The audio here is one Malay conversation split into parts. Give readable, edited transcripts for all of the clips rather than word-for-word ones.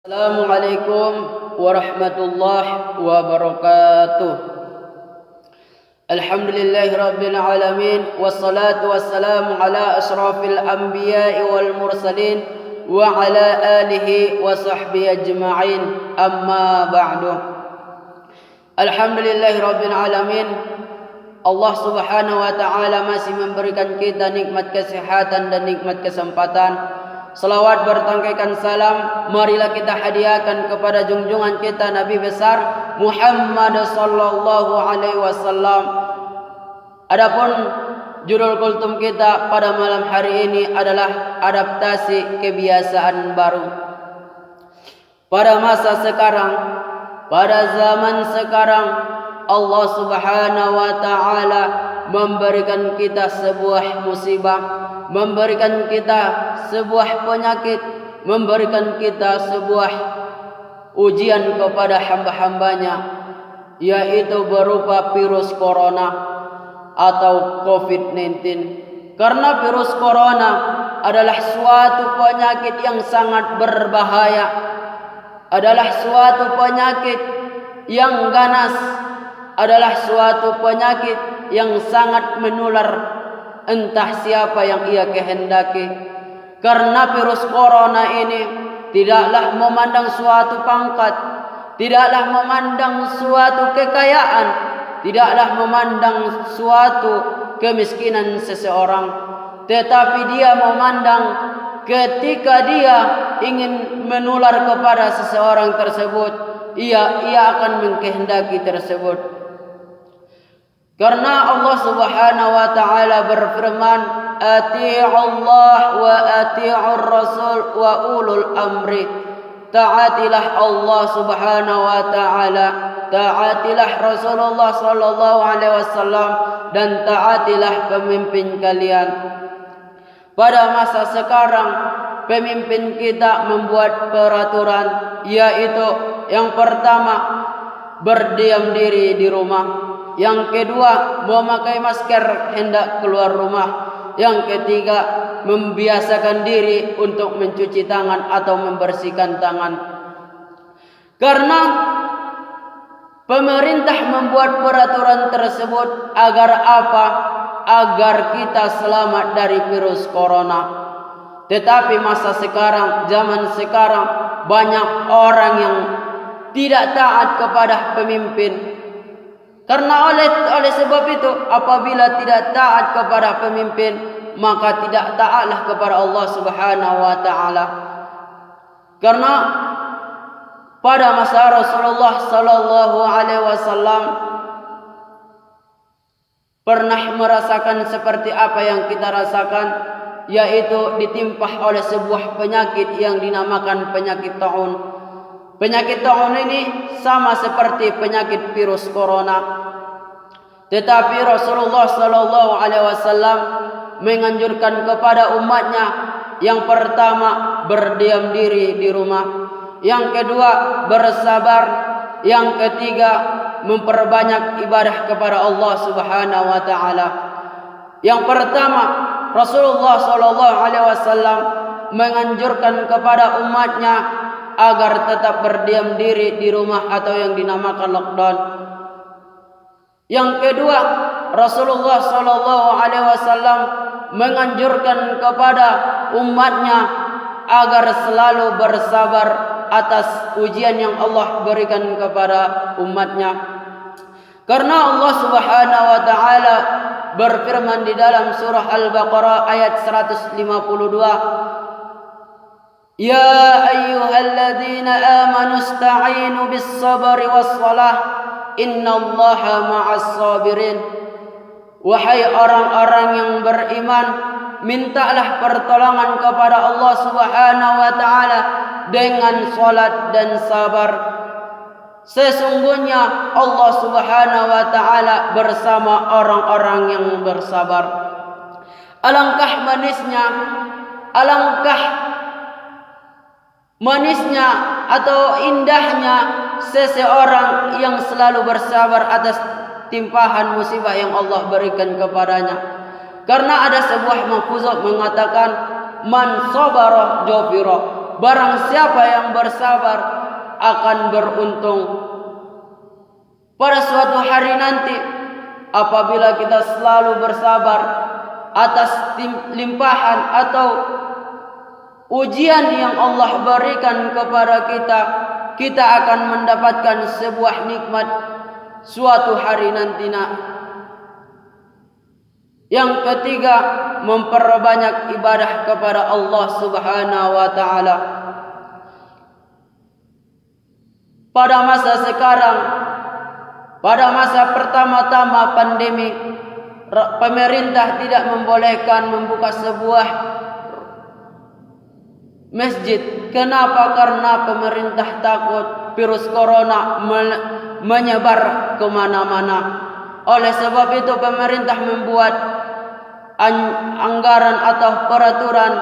Assalamualaikum warahmatullahi wabarakatuh. Alhamdulillahi rabbil alamin, wassalatu wassalamu ala asrafil anbiya'i wal mursalin wa ala alihi wa sahbihi ajma'in, amma ba'du. Alhamdulillahi rabbil alamin, Allah subhanahu wa ta'ala masih memberikan kita nikmat kesehatan dan nikmat kesempatan. Salawat bertangkaikan salam marilah kita hadiahkan kepada junjungan kita Nabi besar Muhammad sallallahu alaihi wasallam. Adapun judul kultum kita pada malam hari ini adalah adaptasi kebiasaan baru. Pada masa sekarang, pada zaman sekarang, Allah subhanahu wa ta'ala memberikan kita sebuah musibah, memberikan kita sebuah penyakit, memberikan kita sebuah ujian kepada hamba-hambanya, yaitu berupa virus corona atau COVID-19. Karena virus corona adalah suatu penyakit yang sangat berbahaya, adalah suatu penyakit yang ganas, adalah suatu penyakit yang sangat menular entah siapa yang ia kehendaki. Karena virus corona ini tidaklah memandang suatu pangkat, tidaklah memandang suatu kekayaan, tidaklah memandang suatu kemiskinan seseorang, tetapi dia memandang ketika dia ingin menular kepada seseorang tersebut, ia akan mengkehendaki tersebut. Karena Allah subhanahu wa ta'ala berfirman, Ati'u Allah wa ati'ur Rasul wa ulul amri. Taatilah Allah subhanahu wa ta'ala, taatilah Rasulullah sallallahu alaihi wasallam, dan taatilah pemimpin kalian. Pada masa sekarang, pemimpin kita membuat peraturan, yaitu yang pertama, berdiam diri di rumah. Yang kedua, memakai masker hendak keluar rumah. Yang ketiga, membiasakan diri untuk mencuci tangan atau membersihkan tangan. Karena pemerintah membuat peraturan tersebut agar apa? Agar kita selamat dari virus corona. Tetapi masa sekarang, zaman sekarang, banyak orang yang tidak taat kepada pemimpin. Karena oleh sebab itu, apabila tidak taat kepada pemimpin, maka tidak taatlah kepada Allah subhanahu wa ta'ala. Karena pada masa Rasulullah sallallahu alaihi wasallam pernah merasakan seperti apa yang kita rasakan, yaitu ditimpah oleh sebuah penyakit yang dinamakan penyakit taun. Penyakit taun ini sama seperti penyakit virus corona. Tetapi Rasulullah sallallahu alaihi wasallam menganjurkan kepada umatnya, yang pertama, berdiam diri di rumah. Yang kedua, bersabar. Yang ketiga, memperbanyak ibadah kepada Allah subhanahu wa ta'ala. Yang pertama, Rasulullah sallallahu alaihi wasallam menganjurkan kepada umatnya agar tetap berdiam diri di rumah atau yang dinamakan lockdown. Yang kedua, Rasulullah sallallahu alaihi wasallam menganjurkan kepada umatnya agar selalu bersabar atas ujian yang Allah berikan kepada umatnya. Karena Allah subhanahu wa ta'ala berfirman di dalam surah Al-Baqarah ayat 152, Ya ayyuhalladzina amanu ista'inu bis sabri was salah, innallaha ma'as sabirin. Wahai orang-orang yang beriman, mintalah pertolongan kepada Allah subhanahu wa ta'ala dengan salat dan sabar. Sesungguhnya Allah subhanahu wa ta'ala bersama orang-orang yang bersabar. Alangkah manisnya atau indahnya seseorang yang selalu bersabar atas timpahan musibah yang Allah berikan kepadanya. Karena ada sebuah mafhuzah mengatakan, man sabara jafira, barang siapa yang bersabar akan beruntung. Pada suatu hari nanti, apabila kita selalu bersabar atas limpahan atau ujian yang Allah berikan kepada kita, kita akan mendapatkan sebuah nikmat suatu hari nanti. Yang ketiga, memperbanyak ibadah kepada Allah Subhanahu wa taala. Pada masa sekarang, pada masa pertama-tama pandemi, pemerintah tidak membolehkan membuka sebuah masjid. Kenapa? Karena pemerintah takut virus corona menyebar kemana-mana. Oleh sebab itu pemerintah membuat anggaran atau peraturan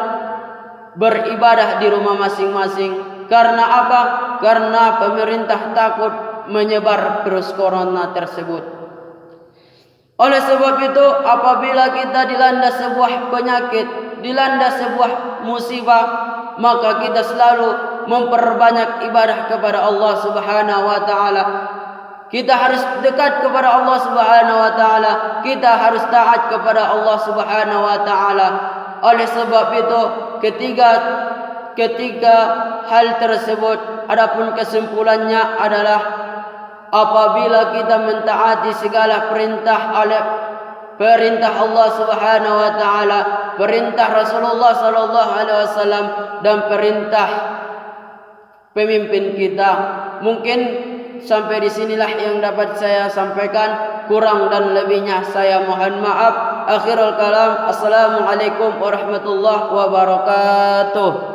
beribadah di rumah masing-masing. Karena apa? Karena pemerintah takut menyebar virus corona tersebut. Oleh sebab itu, apabila kita dilanda sebuah penyakit, dilanda sebuah musibah, maka kita selalu memperbanyak ibadah kepada Allah Subhanahu wa taala. Kita harus dekat kepada Allah Subhanahu wa taala. Kita harus taat kepada Allah Subhanahu wa taala. Oleh sebab itu, ketiga hal tersebut, adapun kesimpulannya adalah apabila kita mentaati segala perintah Allah Subhanahu wa taala, perintah Rasulullah sallallahu alaihi wasallam dan perintah pemimpin kita. Mungkin sampai di sinilah yang dapat saya sampaikan. Kurang dan lebihnya saya mohon maaf. Akhirul kalam. Assalamualaikum warahmatullahi wabarakatuh.